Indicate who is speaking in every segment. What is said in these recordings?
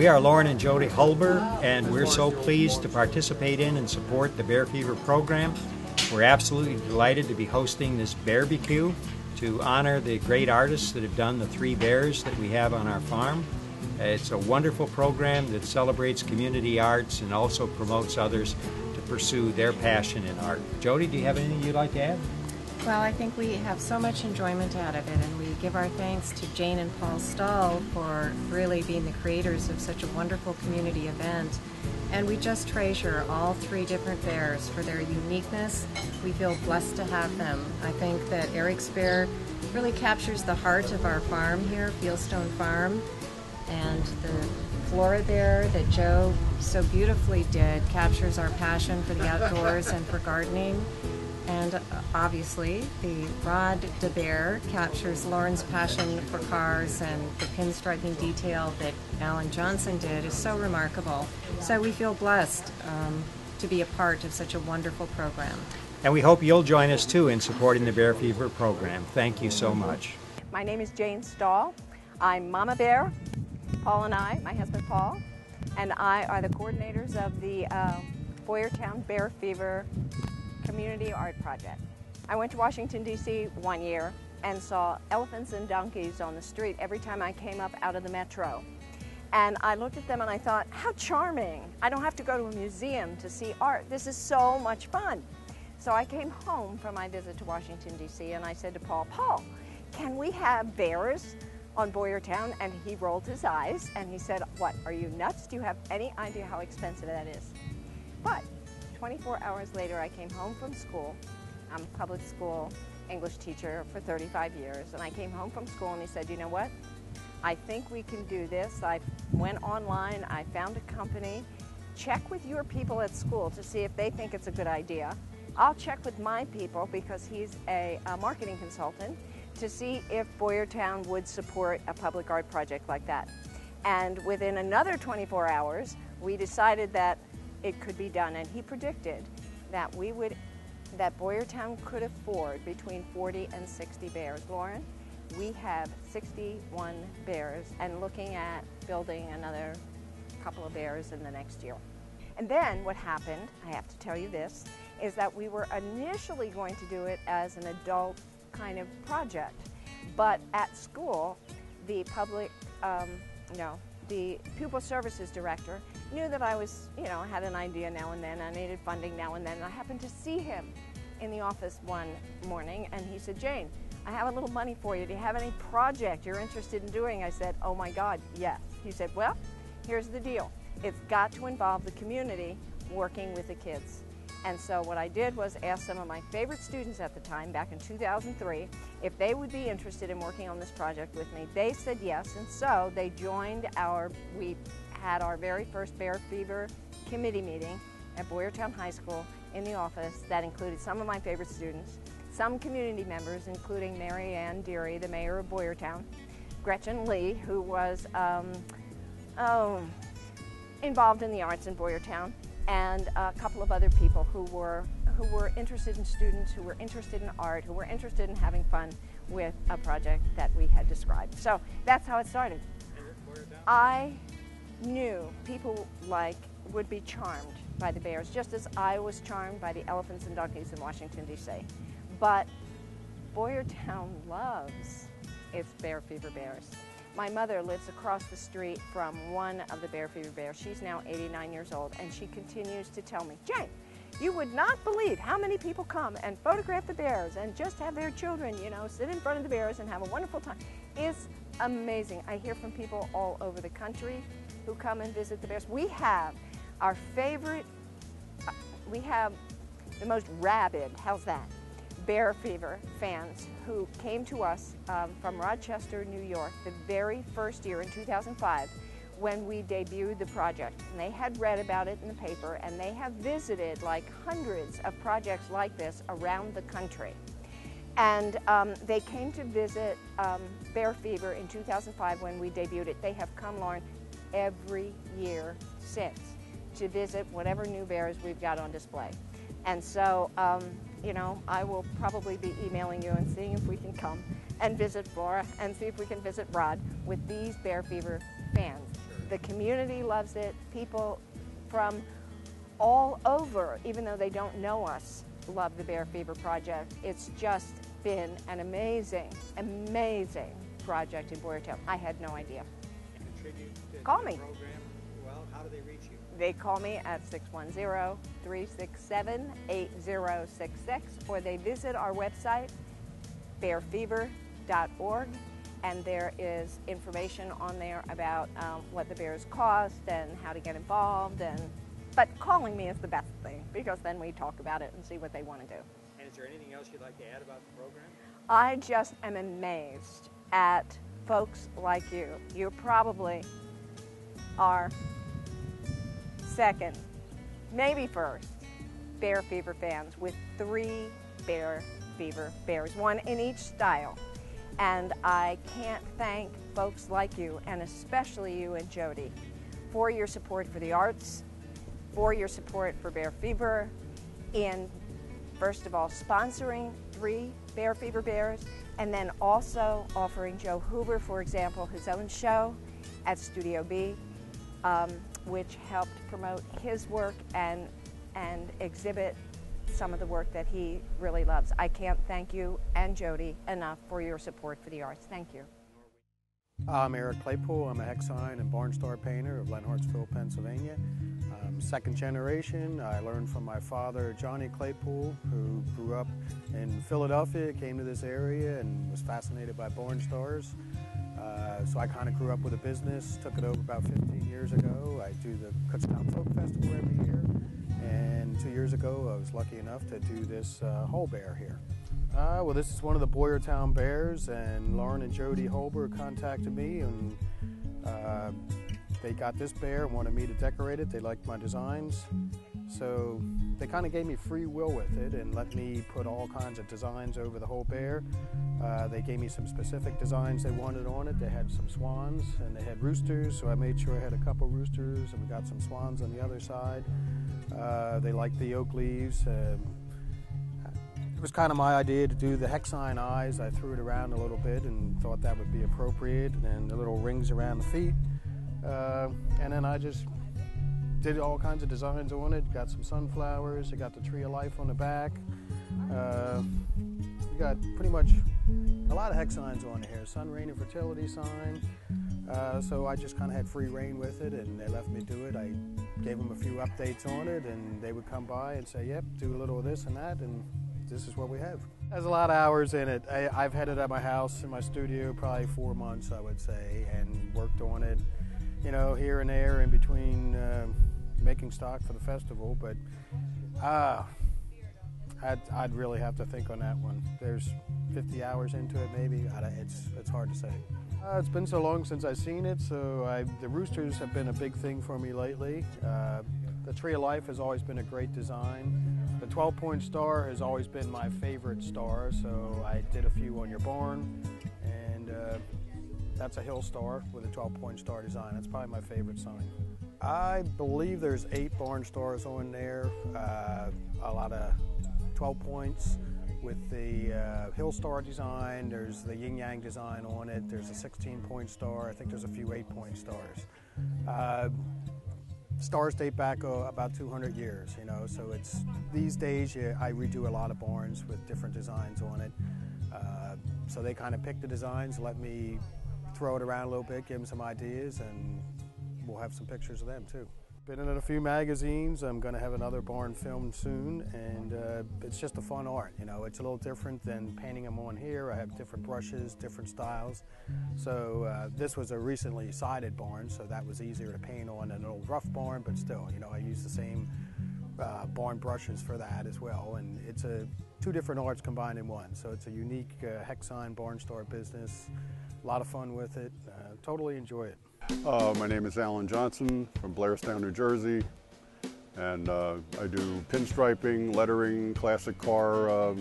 Speaker 1: We are Loren and Jody Hulber, and we're so pleased to participate in and support the Bear Fever program. We're absolutely delighted to be hosting this barbecue to honor the great artists that have done the 3 bears that we have on our farm. It's a wonderful program that celebrates community arts and also promotes others to pursue their passion in art. Jody, do you have anything you'd like to add?
Speaker 2: Well, I think we have so much enjoyment out of it, and we give our thanks to Jane and Paul Stahl for really being the creators of such a wonderful community event. And we just treasure all 3 different bears for their uniqueness. We feel blessed to have them. I think that Eric's bear really captures the heart of our farm here, Fieldstone Farm, and the Flora bear that Joe so beautifully did captures our passion for the outdoors and for gardening. And obviously, the Rod the bear captures Loren's passion for cars, and the pinstriping detail that Alan Johnson did is so remarkable. So we feel blessed to be a part of such a wonderful program.
Speaker 1: And we hope you'll join us too in supporting the Bear Fever program. Thank you so much.
Speaker 3: My name is Jane Stahl. I'm Mama Bear. Paul and I, my husband Paul, and I are the coordinators of the Boyertown Bear Fever Community Art Project. I went to Washington, D.C. one year and saw elephants and donkeys on the street every time I came up out of the metro. And I looked at them and I thought, how charming. I don't have to go to a museum to see art. This is so much fun. So I came home from my visit to Washington, D.C. and I said to Paul, Paul, can we have bears on Boyertown? And he rolled his eyes and he said, what, are you nuts? Do you have any idea how expensive that is? But 24 hours later, I came home from school. I'm a public school English teacher for 35 years, and I came home from school and he said, you know what? I think we can do this. I went online, I found a company. Check with your people at school to see if they think it's a good idea. I'll check with my people, because he's a marketing consultant, to see if Boyertown would support a public art project like that. And within another 24 hours, we decided that it could be done, and he predicted that that Boyertown could afford between 40 and 60 bears. Loren, we have 61 bears and looking at building another couple of bears in the next year. And then what happened, I have to tell you this, is that we were initially going to do it as an adult kind of project, but at school, the the pupil services director knew that I was, had an idea now and then, I needed funding now and then, and I happened to see him in the office one morning, and he said, Jane, I have a little money for you. Do you have any project you're interested in doing? I said, oh my God, yes. He said, well, here's the deal. It's got to involve the community working with the kids. And so what I did was ask some of my favorite students at the time, back in 2003, if they would be interested in working on this project with me. They said yes, and so they joined we had our very first Bear Fever committee meeting at Boyertown High School in the office. That included some of my favorite students, some community members, including Mary Ann Deary, the mayor of Boyertown, Gretchen Lee, who was involved in the arts in Boyertown, and a couple of other people who were interested in students, who were interested in art, who were interested in having fun with a project that we had described. So that's how it started. I knew people would be charmed by the bears, just as I was charmed by the elephants and donkeys in Washington, D.C. But Boyertown loves its Bear Fever bears. My mother lives across the street from one of the Bear Fever bears. She's now 89 years old, and she continues to tell me, Jane, you would not believe how many people come and photograph the bears and just have their children, sit in front of the bears and have a wonderful time. It's amazing. I hear from people all over the country who come and visit the bears. We have our favorite, we have the most rabid, how's that, Bear Fever fans who came to us from Rochester, New York, the very first year in 2005 when we debuted the project. And they had read about it in the paper, and they have visited hundreds of projects like this around the country. And they came to visit Bear Fever in 2005 when we debuted it. They have come, Loren, every year since to visit whatever new bears we've got on display. And so, I will probably be emailing you and seeing if we can come and visit Flora and see if we can visit Rod with these Bear Fever fans. The community loves it. People from all over, even though they don't know us, love the Bear Fever Project. It's just been an amazing, amazing project in Boyertown. I had no idea.
Speaker 1: Contribute to
Speaker 3: Call
Speaker 1: the
Speaker 3: me.
Speaker 1: program. Well, how do they reach you?
Speaker 3: They call me at 610-367-8066, or they visit our website, bearfever.org, and there is information on there about what the bears cost and how to get involved. But calling me is the best thing, because then we talk about it and see what they want to do.
Speaker 1: And is there anything else you'd like to add about the program?
Speaker 3: I just am amazed at folks like you. You probably are second, maybe first, Bear Fever fans with 3 Bear Fever bears, one in each style. And I can't thank folks like you, and especially you and Jody, for your support for the arts, for your support for Bear Fever, in, first of all, sponsoring 3 Bear Fever bears, and then also offering Joe Huber, for example, his own show at Studio B, which helped promote his work and exhibit some of the work that he really loves. I can't thank you and Jody enough for your support for the arts. Thank you.
Speaker 4: I'm Eric Claypool. I'm a hex sign and barn star painter of Lenhartsville, Pennsylvania. I'm second generation. I learned from my father, Johnny Claypool, who grew up in Philadelphia, came to this area and was fascinated by barn stars. So I kind of grew up with a business, took it over about 15 years ago. I do the Kutztown Folk Festival every year, and 2 years ago I was lucky enough to do this whole bear here. Well, this is one of the Boyertown bears, and Loren and Jody Hulber contacted me, and they got this bear and wanted me to decorate it. They liked my designs, so they kind of gave me free will with it and let me put all kinds of designs over the whole bear. They gave me some specific designs they wanted on it. They had some swans and they had roosters, so I made sure I had a couple roosters, and we got some swans on the other side. They liked the oak leaves. It was kind of my idea to do the hex sign eyes. I threw it around a little bit and thought that would be appropriate, and the little rings around the feet. And then I just did all kinds of designs on it. Got some sunflowers. I got the tree of life on the back. We got pretty much a lot of hex signs on here. Sun, rain, and fertility sign. So I just kind of had free reign with it, and they let me do it. I gave them a few updates on it, and they would come by and say, yep, do a little of this and that, and this is what we have. There's a lot of hours in it. I've had it at my house, in my studio, probably 4 months, I would say, and worked on it, you know, here and there in between making stock for the festival. But I'd really have to think on that one. There's 50 hours into it, maybe. It's hard to say. It's been so long since I've seen it, so the roosters have been a big thing for me lately. The Tree of Life has always been a great design. The 12-point star has always been my favorite star, so I did a few on your barn, and that's a hill star with a 12-point star design. That's probably my favorite sign. I believe there's 8 barn stars on there, a lot of 12 points with the hill star design. There's the yin yang design on it. There's a 16-point star. I think there's a few 8-point stars. Stars date back about 200 years, you know, so it's these days I redo a lot of barns with different designs on it. So they kind of pick the designs, let me throw it around a little bit, give them some ideas, and we'll have some pictures of them too. Been in a few magazines. I'm going to have another barn filmed soon, and it's just a fun art. You know, it's a little different than painting them on here. I have different brushes, different styles. So this was a recently sided barn, so that was easier to paint on an old rough barn, but still, you know, I use the same barn brushes for that as well. And it's two different arts combined in one. So it's a unique hex sign barn star business. A lot of fun with it. Totally enjoy it.
Speaker 5: My name is Alan Johnson from Blairstown, New Jersey, and I do pinstriping, lettering, classic car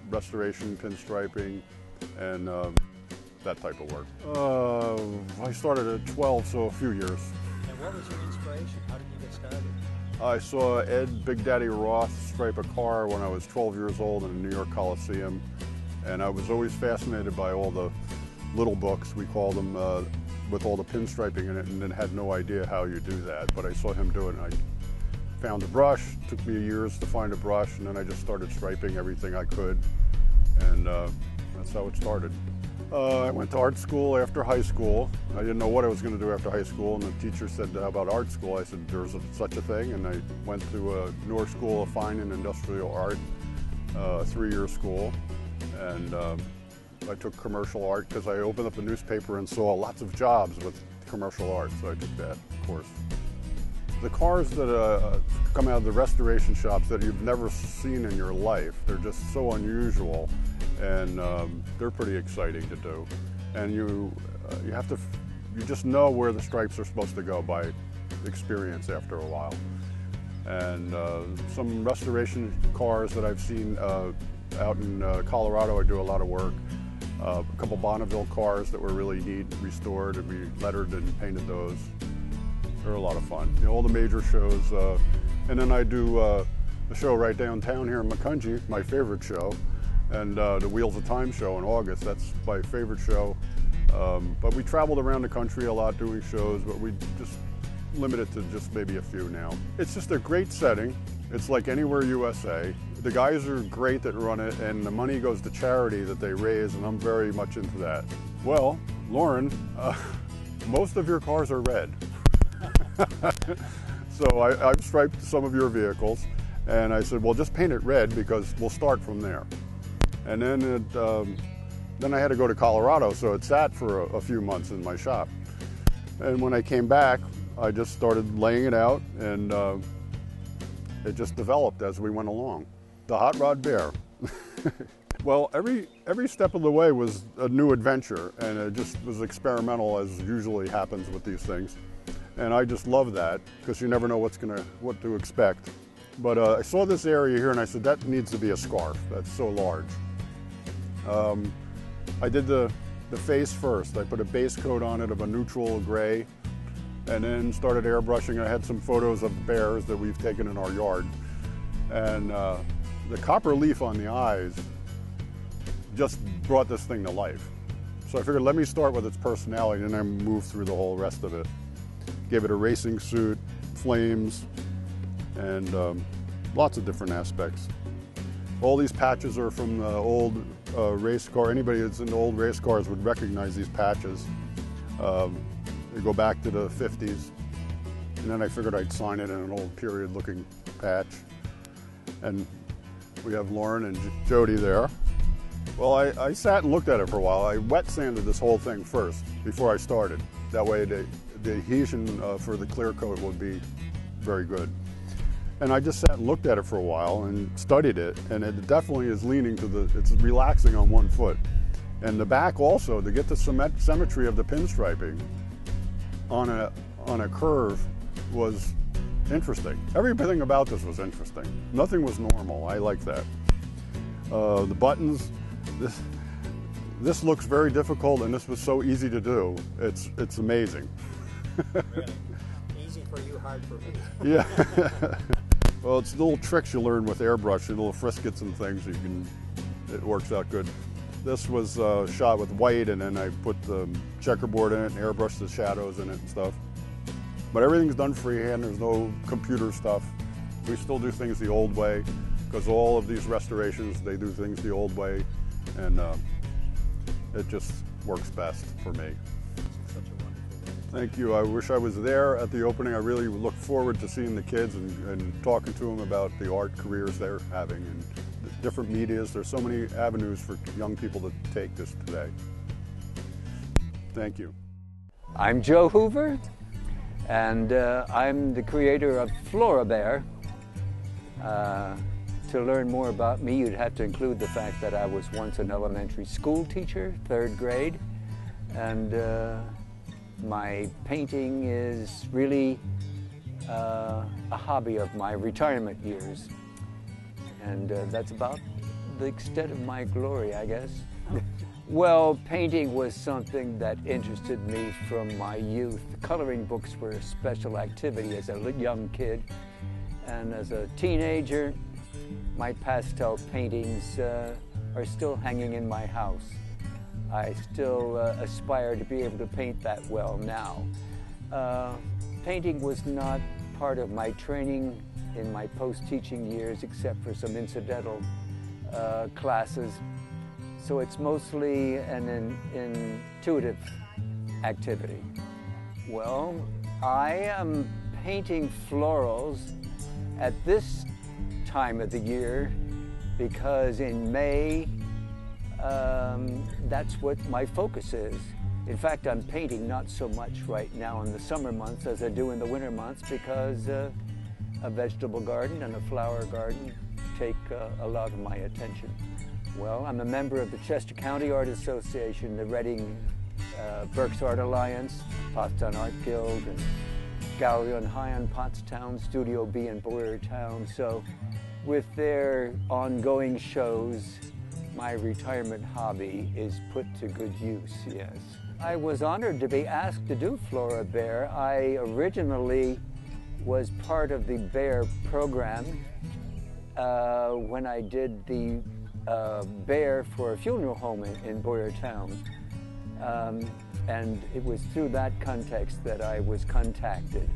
Speaker 5: restoration, pinstriping, and that type of work. I started at 12, so a few years.
Speaker 1: And what was your inspiration? How did you get started?
Speaker 5: I saw Ed Big Daddy Roth stripe a car when I was 12 years old in the New York Coliseum, and I was always fascinated by all the little books, we call them, with all the pinstriping in it and then had no idea how you do that. But I saw him do it, and I found a brush. It took me years to find a brush, and then I just started striping everything I could, and that's how it started. I went to art school after high school. I didn't know what I was going to do after high school, and the teacher said, how about art school? I said, there's such a thing, and I went to a Newark School of Fine and Industrial Art, a 3-year school, and I took commercial art because I opened up a newspaper and saw lots of jobs with commercial art, so I took that course. The cars that come out of the restoration shops that you've never seen in your life, they're just so unusual, and they're pretty exciting to do. And you just know where the stripes are supposed to go by experience after a while. And some restoration cars that I've seen out in Colorado, I do a lot of work. A couple Bonneville cars that were really neat, restored, and we lettered and painted those. They're a lot of fun. You know, all the major shows. And then I do the show right downtown here in Macungie, my favorite show, and the Wheels of Time show in August. That's my favorite show. But we traveled around the country a lot doing shows, but we just limit it to just maybe a few now. It's just a great setting. It's like Anywhere USA. The guys are great that run it, and the money goes to charity that they raise, and I'm very much into that. Well, Loren, most of your cars are red. So I've striped some of your vehicles, and I said, well, just paint it red because we'll start from there. And then I had to go to Colorado, so it sat for a few months in my shop. And when I came back, I just started laying it out, and it just developed as we went along. The Hot Rod Bear. Well, every step of the way was a new adventure, and it just was experimental, as usually happens with these things. And I just love that, because you never know what to expect. But I saw this area here, and I said, that needs to be a scarf. That's so large. I did the face first. I put a base coat on it of a neutral gray, and then started airbrushing. I had some photos of bears that we've taken in our yard. And the copper leaf on the eyes just brought this thing to life. So I figured, let me start with its personality, and then move through the whole rest of it. Gave it a racing suit, flames, and lots of different aspects. All these patches are from the old race car. Anybody that's into old race cars would recognize these patches. They go back to the 50s. And then I figured I'd sign it in an old period-looking patch. And we have Loren and Jody there. Well, I sat and looked at it for a while. I wet sanded this whole thing first before I started. That way the adhesion for the clear coat would be very good. And I just sat and looked at it for a while and studied it, and it definitely is leaning to it's relaxing on one foot. And the back also, to get the symmetry of the pinstriping on a curve was interesting. Everything about this was interesting. Nothing was normal. I like that. The buttons, this looks very difficult, and this was so easy to do. It's amazing.
Speaker 1: Really? Easy for you, hard for me.
Speaker 5: Yeah. Well, it's little tricks you learn with airbrush, little friskets and things. It works out good. This was shot with white, and then I put the checkerboard in it and airbrushed the shadows in it and stuff. But everything's done freehand. There's no computer stuff. We still do things the old way, because all of these restorations, they do things the old way, and it just works best for me.
Speaker 1: Such a wonderful day.
Speaker 5: Thank you. I wish I was there at the opening. I really look forward to seeing the kids and talking to them about the art careers they're having and the different medias. There's so many avenues for young people to take this today. Thank you.
Speaker 6: I'm Joe Hoover, and I'm the creator of Florabear. To learn more about me, you'd have to include the fact that I was once an elementary school teacher, 3rd grade, and my painting is really a hobby of my retirement years. And that's about the extent of my glory, I guess. Well, painting was something that interested me from my youth. Coloring books were a special activity as a young kid. And as a teenager, my pastel paintings are still hanging in my house. I still aspire to be able to paint that well now. Painting was not part of my training in my post-teaching years, except for some incidental classes. So it's mostly an intuitive activity. Well, I am painting florals at this time of the year because in May, that's what my focus is. In fact, I'm painting not so much right now in the summer months as I do in the winter months because a vegetable garden and a flower garden take a lot of my attention. Well, I'm a member of the Chester County Art Association, the Reading Berks Art Alliance, Pottstown Art Guild, and Gallery on High on Pottstown, Studio B in Boyertown. So with their ongoing shows, my retirement hobby is put to good use, yes. I was honored to be asked to do Flora Bear. I originally was part of the Bear program when I did the Bear for a funeral home in Boyertown. And it was through that context that I was contacted.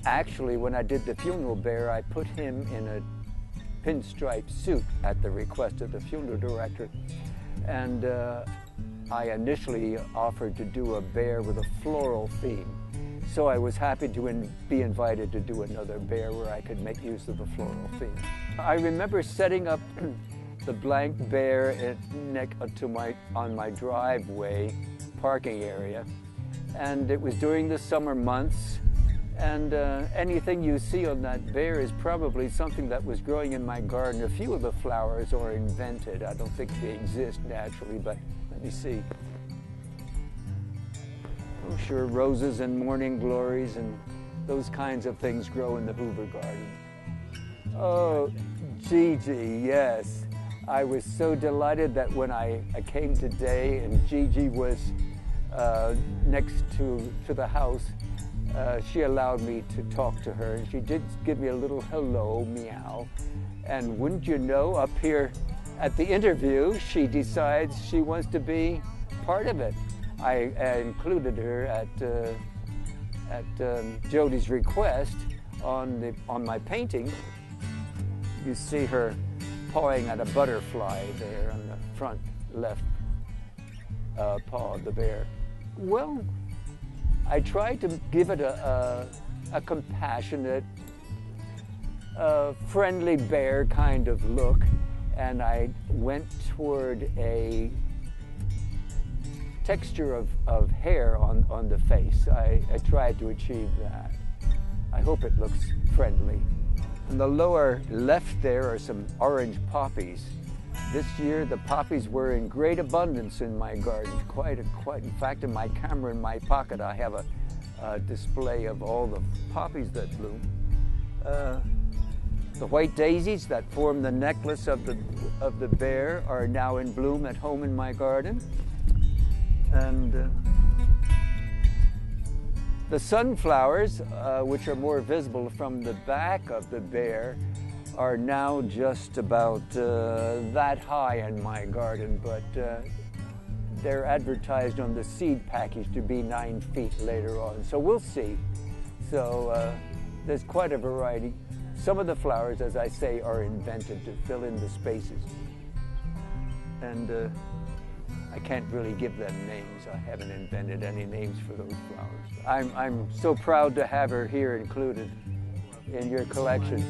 Speaker 6: Actually, when I did the funeral Bear, I put him in a pinstripe suit at the request of the funeral director. And I initially offered to do a bear with a floral theme. So I was happy to be invited to do another bear where I could make use of the floral theme. I remember setting up the blank bear on my driveway parking area. And it was during the summer months. And anything you see on that bear is probably something that was growing in my garden. A few of the flowers are invented. I don't think they exist naturally, but let me see. I'm sure roses and morning glories and those kinds of things grow in the Hoover garden. Oh, Gigi, yes. I was so delighted that when I came today and Gigi was next to the house, she allowed me to talk to her, and she did give me a little hello, meow. And wouldn't you know, up here at the interview, she decides she wants to be part of it. I included her at Jody's request on my painting. You see her pawing at a butterfly there on the front left paw of the bear. Well, I tried to give it a compassionate, friendly bear kind of look, and I went toward a texture of hair on the face. I tried to achieve that. I hope it looks friendly. In the lower left there are some orange poppies. This year the poppies were in great abundance in my garden. Quite. In fact, in my camera in my pocket, I have a display of all the poppies that bloom. The white daisies that form the necklace of the bear are now in bloom at home in my garden. And the sunflowers, which are more visible from the back of the bear, are now just about that high in my garden, but they're advertised on the seed package to be 9 feet later on. So we'll see. So there's quite a variety. Some of the flowers, as I say, are invented to fill in the spaces. And I can't really give them names. I haven't invented any names for those flowers. I'm so proud to have her here included in your collection.